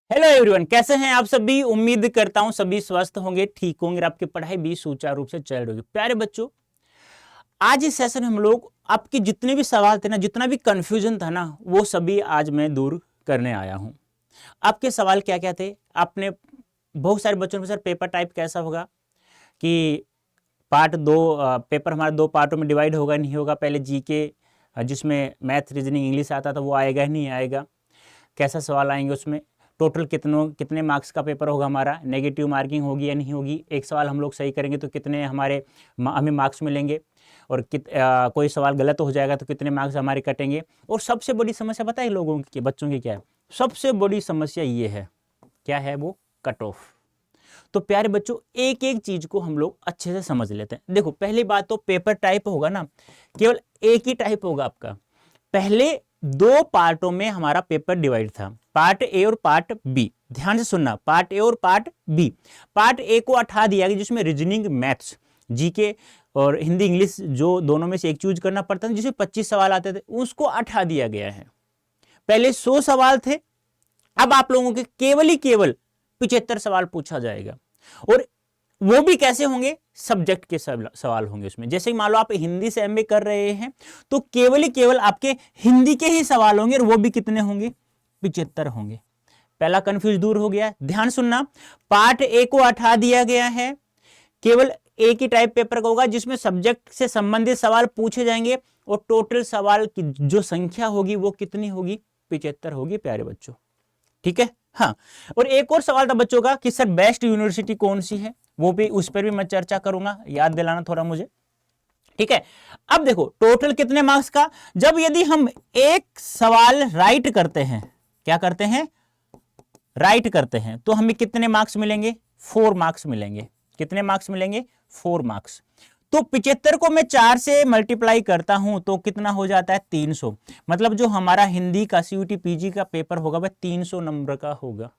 Hello everyone, कैसे हैं आप सभी। उम्मीद करता हूं सभी स्वस्थ होंगे, ठीक होंगे, आपकी पढ़ाई भी सुचारू रूप से चल रही होगी। प्यारे बच्चों, आज इस सेशन में हम लोग आपके जितने भी सवाल थे ना, जितना भी कंफ्यूजन था ना, वो सभी आज मैं दूर करने आया हूं। आपके सवाल क्या क्या थे? आपने बहुत सारे बच्चों में सर पेपर टाइप कैसा होगा कि पार्ट दो, पेपर हमारा दो पार्टों में डिवाइड होगा नहीं होगा, पहले जीके जिसमें मैथ रीजनिंग इंग्लिश आता था वो आएगा नहीं आएगा, कैसा सवाल आएंगे उसमें, टोटल कितने मार्क्स का पेपर होगा हमारा, नेगेटिव मार्किंग होगी या नहीं होगी, एक सवाल हम लोग सही करेंगे तो कितने हमें मार्क्स मिलेंगे, और कोई सवाल गलत हो जाएगा तो कितने मार्क्स हमारे कटेंगे। और सबसे बड़ी समस्या पता है लोगों की, बच्चों की क्या है? सबसे बड़ी समस्या ये है, क्या है वो? Cut off. तो प्यारे बच्चों, एक एक चीज को हम लोग अच्छे से समझ लेते हैं। देखो, पहली बात तो पेपर टाइप होगा ना, केवल एक ही टाइप होगा आपका। पहले दो पार्टों में हमारा पेपर डिवाइड था, पार्ट ए और पार्ट बी। ध्यान से सुनना, पार्ट ए और पार्ट बी। पार्ट ए को हटा दिया गया जिसमें रीजनिंग, मैथ्स, जीके और हिंदी इंग्लिश जो दोनों में से एक चूज करना पड़ता था, जिसमें 25 सवाल आते थे, उसको हटा दिया गया है। पहले 100 सवाल थे, अब आप लोगों के केवल ही केवल 75 सवाल पूछा जाएगा। और वो भी कैसे होंगे? सब्जेक्ट के सवाल होंगे उसमें। जैसे मान लो आप हिंदी से एमए कर रहे हैं तो केवल ही केवल आपके हिंदी के ही सवाल होंगे, और वो भी कितने होंगे? 75 होंगे। पहला कंफ्यूज दूर हो गया। ध्यान सुनना, पार्ट ए को हटा दिया गया है, केवल एक ही टाइप पेपर का होगा जिसमें सब्जेक्ट से संबंधित सवाल पूछे जाएंगे, और टोटल सवाल की जो संख्या होगी वो कितनी होगी? 75 होगी प्यारे बच्चों। ठीक है। हाँ, और एक और सवाल था बच्चों का कि सर बेस्ट यूनिवर्सिटी कौन सी है, वो भी, उस पर भी मैं चर्चा करूंगा, याद दिलाना थोड़ा मुझे। ठीक है। अब देखो, टोटल कितने मार्क्स का, जब यदि हम एक सवाल राइट करते हैं, क्या करते हैं? राइट करते हैं, तो हमें कितने मार्क्स मिलेंगे? 4 मार्क्स मिलेंगे। कितने मार्क्स मिलेंगे? 4 मार्क्स। तो 75 को मैं 4 से मल्टीप्लाई करता हूं तो कितना हो जाता है? 300। मतलब जो हमारा हिंदी का सीयूटी पीजी का पेपर होगा वह 300 नंबर का होगा,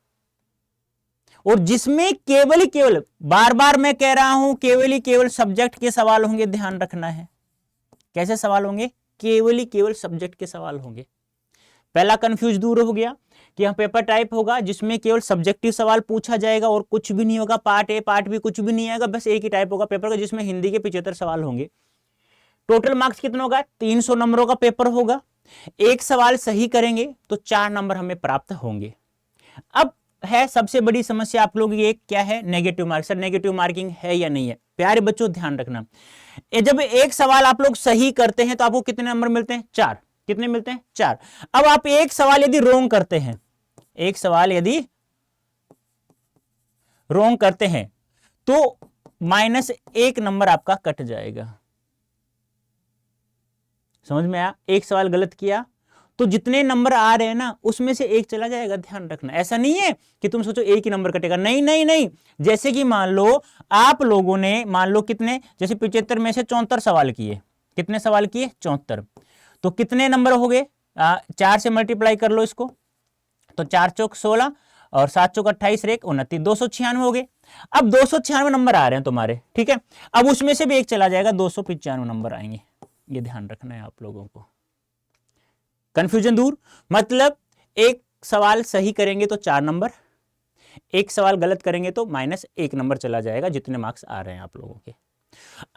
और जिसमें केवल ही केवल, बार बार मैं कह रहा हूं, केवल ही केवल सब्जेक्ट के सवाल होंगे। ध्यान रखना है, कैसे सवाल होंगे? केवल ही केवल सब्जेक्ट के सवाल होंगे। पहला कंफ्यूज दूर हो गया कि यह पेपर टाइप होगा जिसमें केवल सब्जेक्टिव सवाल पूछा जाएगा और कुछ भी नहीं होगा, पार्ट ए पार्ट बी कुछ भी नहीं आएगा, बस एक ही टाइप होगा पेपर का जिसमें हिंदी के 75 सवाल होंगे। टोटल मार्क्स कितना होगा? 300 नंबरों का पेपर होगा। एक सवाल सही करेंगे तो 4 नंबर हमें प्राप्त होंगे। अब है सबसे बड़ी समस्या आप लोग, ये क्या है? Negative mark. Sir negative marking है या नहीं है? प्यारे बच्चों ध्यान रखना, जब एक सवाल आप लोग सही करते हैं तो आपको कितने नंबर मिलते हैं? 4। कितने मिलते हैं? 4। अब आप एक सवाल यदि रोंग करते हैं, एक सवाल यदि रोंग करते हैं तो -1 नंबर आपका कट जाएगा। समझ में आया? एक सवाल गलत किया तो जितने नंबर आ रहे हैं ना उसमें से एक चला जाएगा। ध्यान रखना, ऐसा नहीं है कि तुम सोचो एक ही नंबर कटेगा, नहीं नहीं नहीं। जैसे कि मान लो आप लोगों ने, मान लो कितने, जैसे 75 में से 74 सवाल किए, कितने सवाल किए? 74। तो कितने नंबर हो गए? 4 से मल्टीप्लाई कर लो इसको, तो 4 चौक 16 और 7 चौक 28 रेक 29, 296 हो गए। अब 296 नंबर आ रहे हैं तुम्हारे, ठीक है। अब उसमें से भी एक चला जाएगा, 295 नंबर आएंगे। ये ध्यान रखना है आप लोगों को। कंफ्यूजन दूर, मतलब एक सवाल सही करेंगे तो 4 नंबर, एक सवाल गलत करेंगे तो -1 नंबर चला जाएगा, जितने मार्क्स आ रहे हैं आप लोगों के।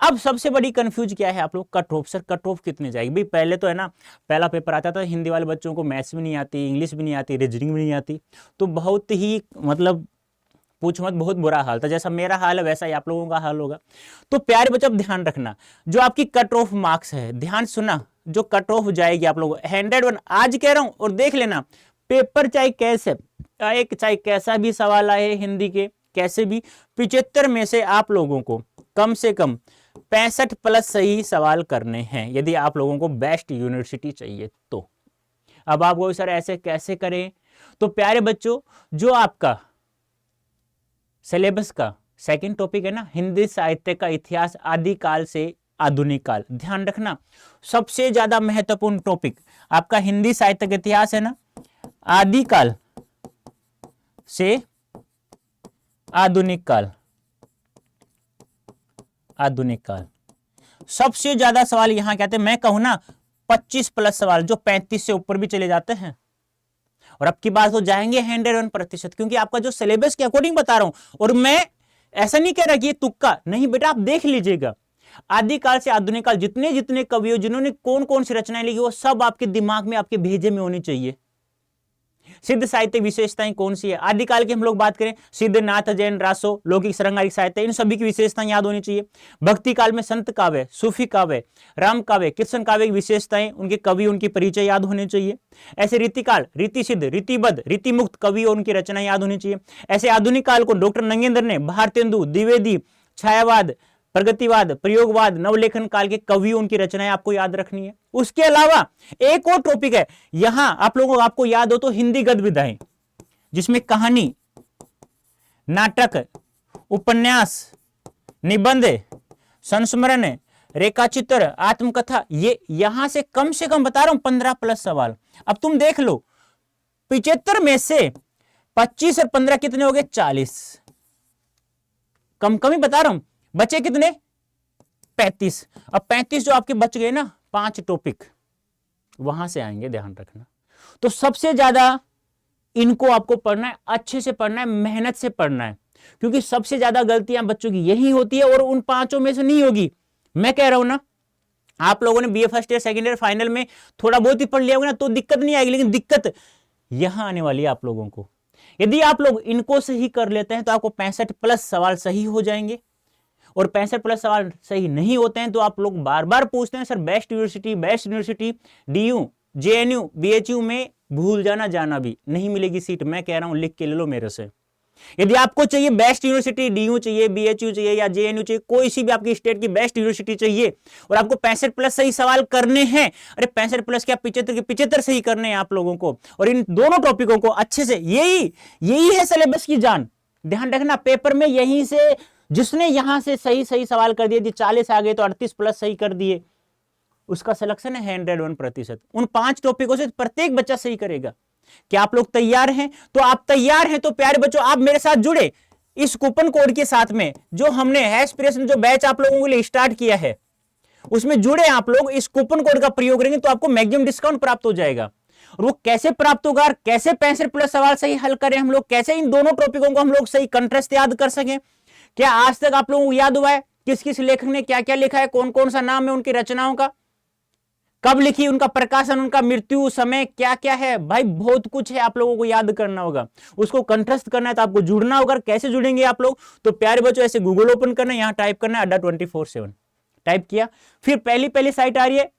अब सबसे बड़ी कंफ्यूज क्या है आप लोग? Cut off. Sir cut off कितनी जाएगी? भाई पहले तो है ना, पहला पेपर आता था हिंदी वाले बच्चों को मैथ्स भी नहीं आती, इंग्लिश भी नहीं आती, रीजनिंग भी नहीं आती, तो बहुत ही मतलब पूछ मत, बहुत बुरा हाल था। जैसा मेरा हाल है वैसा ही आप लोगों का हाल होगा। तो प्यारे बच्चों अब ध्यान रखना, जो आपकी कट ऑफ मार्क्स है, ध्यान सुना, जो कट ऑफ जाएगी आप लोगों 101, आज कह रहा हूं, और देख लेना पेपर चाहे कैसे आए, चाहे कैसा भी सवाल आए हिंदी के, कैसे भी, 75 में से आप लोगों को कम से कम 65 प्लस सही सवाल करने हैं यदि आप लोगों को बेस्ट यूनिवर्सिटी चाहिए तो। अब आप वो सर ऐसे कैसे करें? तो प्यारे बच्चों, जो आपका सिलेबस का सेकंड टॉपिक है ना, हिंदी साहित्य का इतिहास आदिकाल से आधुनिक काल, ध्यान रखना सबसे ज्यादा महत्वपूर्ण टॉपिक आपका हिंदी साहित्य का इतिहास है ना, आदिकाल से आधुनिक काल। आधुनिक काल सबसे ज्यादा सवाल यहां कहते हैं, मैं कहूं ना 25 प्लस सवाल, जो 35 से ऊपर भी चले जाते हैं, और अब की बात हो जाएंगे 101%, क्योंकि आपका जो सिलेबस के अकॉर्डिंग बता रहा हूं। और मैं ऐसा नहीं कह रहा कि ये तुक्का नहीं बेटा, आप देख लीजिएगा आदिकाल से आधुनिक काल जितने जितने कवियों जिन्होंने कौन कौन सी रचनाएं लिखी वो सब आपके दिमाग में आपके भेजे में होनी चाहिए। सिद्ध साहित्य विशेषताएं कौन सी है, आदिकाल की हम लोग बात करें सिद्ध, नाथ, जैन, रासो, लौकिक, श्रृंगारिक साहित्य, इन सभी की विशेषताएं याद होनी चाहिए। भक्ति काल में संत काव्य, सूफी काव्य, राम काव्य, कृष्ण काव्य की विशेषताएं, उनके कवि, उनकी परिचय याद होने चाहिए। ऐसे रीतिकाल, रीति सिद्ध, रीतिबद्ध, रीतिमुक्त कवि और उनकी रचना याद होनी चाहिए। ऐसे आधुनिक काल को डॉक्टर नंगेंद्र ने भारतेंदु, द्विवेदी, छायावाद, प्रगतिवाद, प्रयोगवाद, नवलेखन काल के कवियों उनकी रचनाएं आपको याद रखनी है। उसके अलावा एक और टॉपिक है यहां आप लोगों को, आपको याद हो तो हिंदी गद्य विधाएं, जिसमें कहानी, नाटक, उपन्यास, निबंध, संस्मरण, रेखाचित्र, आत्मकथा, ये यहां से कम बता रहा हूं 15+ सवाल। अब तुम देख लो 75 में से 25 और 15 कितने हो गए, 40। कम ही बता रहा हूं, बचे कितने, 35। अब 35 जो आपके बच गए ना, 5 टॉपिक वहां से आएंगे, ध्यान रखना। तो सबसे ज्यादा इनको आपको पढ़ना है, अच्छे से पढ़ना है, मेहनत से पढ़ना है, क्योंकि सबसे ज्यादा गलतियां बच्चों की यही होती है और उन 5 में से नहीं होगी। मैं कह रहा हूं ना, आप लोगों ने BA first year second year final में थोड़ा बहुत ही पढ़ लिया होगा ना, तो दिक्कत नहीं आएगी, लेकिन दिक्कत यहां आने वाली है आप लोगों को। यदि आप लोग इनको सही कर लेते हैं तो आपको 65+ सवाल सही हो जाएंगे, और 65+ सवाल सही नहीं होते हैं तो आप लोग बार बार पूछते हैं sir best university DU, JNU, BHU में भूल जाना भी नहीं मिलेगी सीट। मैं कह रहा हूं लिख के ले लो मेरे से। यदि आपको चाहिए बेस्ट यूनिवर्सिटी, डीयू चाहिए, बीएचयू चाहिए या जेएनयू चाहिए, कोई सी भी आपकी स्टेट की बेस्ट यूनिवर्सिटी चाहिए और आपको 65+ सही सवाल करने हैं, अरे 65+ क्या 75 के 75 सही करने हैं आप लोगों को, और इन दोनों टॉपिकों को अच्छे से, यही है सिलेबस की जान। ध्यान रखना पेपर में यहीं से, जिसने यहां से सही सवाल कर दिए, 40 आ गए तो 38+ सही कर दिए, उसका सिलेक्शन है 101%। उन 5 टॉपिकों से प्रत्येक बच्चा सही करेगा। क्या आप लोग तैयार हैं? तो आप तैयार हैं तो प्यारे बच्चों आप मेरे साथ जुड़े इस कूपन कोड के साथ में, जो हमने एस्पिरेशन जो बैच आप लोगों के लिए स्टार्ट किया है, उसमें जुड़े आप लोग। इस कूपन कोड का प्रयोग करेंगे तो आपको मैक्सिमम डिस्काउंट प्राप्त हो जाएगा। और वो कैसे प्राप्त होगा, कैसे 65+ सवाल सही हल करें हम लोग, कैसे इन दोनों टॉपिकों को हम लोग सही कंट्रास्ट याद कर सकें। क्या आज तक आप लोगों को याद हुआ है किस किस लेखक ने क्या क्या लिखा है, कौन कौन सा नाम है उनकी रचनाओं का, कब लिखी, उनका प्रकाशन, उनका मृत्यु समय क्या क्या है? भाई बहुत कुछ है, आप लोगों को याद करना होगा, उसको कंट्रास्ट करना है तो आपको जुड़ना होगा। कैसे जुड़ेंगे आप लोग? तो प्यारे बच्चों ऐसे गूगल ओपन करना है, यहां टाइप करना है अड्डा 24/7, टाइप किया, फिर पहली साइट आ रही है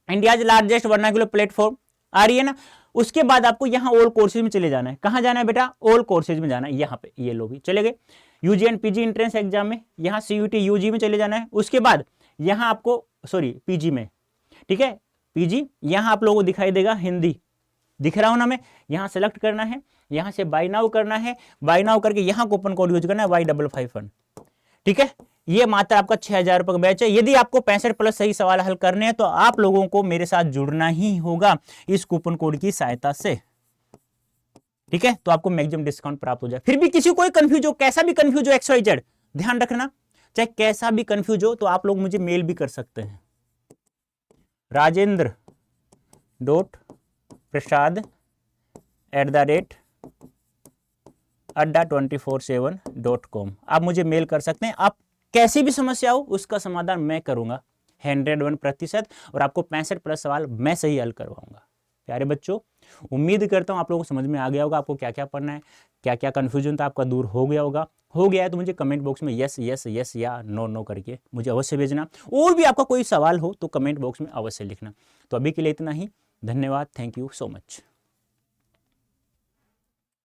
इंडियाज लार्जेस्ट वर्नाक्युलर प्लेटफॉर्म आ रही है ना। उसके बाद आपको यहां ऑल कोर्सेज में चले जाना है। कहां जाना है बेटा? ऑल कोर्सेज में जाना है। यहां पे ये लोग भी चले गए UG and PG entrance exam में, यहां सीयूटी यूजी में चले जाना है। उसके बाद यहां आपको पीजी में, ठीक है, पीजी यहां आप लोगों को दिखाई देगा हिंदी, दिख रहा हूं ना मैं, यहां सेलेक्ट करना है, यहां से बाय नाउ करना है, बाय नाउ करके यहां कूपन कोड यूज करना है Y551, ठीक है। ये मात्र आपका 6,000 रुपए का बैच है। यदि आपको 65+ सही सवाल हल करने हैं तो आप लोगों को मेरे साथ जुड़ना ही होगा इस कूपन कोड की सहायता से, ठीक है। तो आपको मैक्सिमम डिस्काउंट प्राप्त हो जाए। फिर भी किसी कोई कंफ्यूज हो, कैसा भी कंफ्यूज हो, XYZ, ध्यान रखना, चाहे कैसा भी कंफ्यूज हो तो आप लोग मुझे मेल भी कर सकते हैं, rajendra.prasad@adda247.com आप मुझे मेल कर सकते हैं। आप कैसी भी समस्या हो उसका समाधान मैं करूंगा 101%, और आपको 65+ सवाल मैं सही हल करवाऊंगा। प्यारे बच्चों उम्मीद करता हूं आप लोगों को समझ में आ गया होगा, आपको क्या क्या पढ़ना है, क्या क्या कंफ्यूजन था आपका दूर हो गया होगा। हो गया है तो मुझे कमेंट बॉक्स में यस यस यस या नो नो करके मुझे अवश्य भेजना, और भी आपका कोई सवाल हो तो कमेंट बॉक्स में अवश्य लिखना। तो अभी के लिए इतना ही, धन्यवाद, थैंक यू सो मच।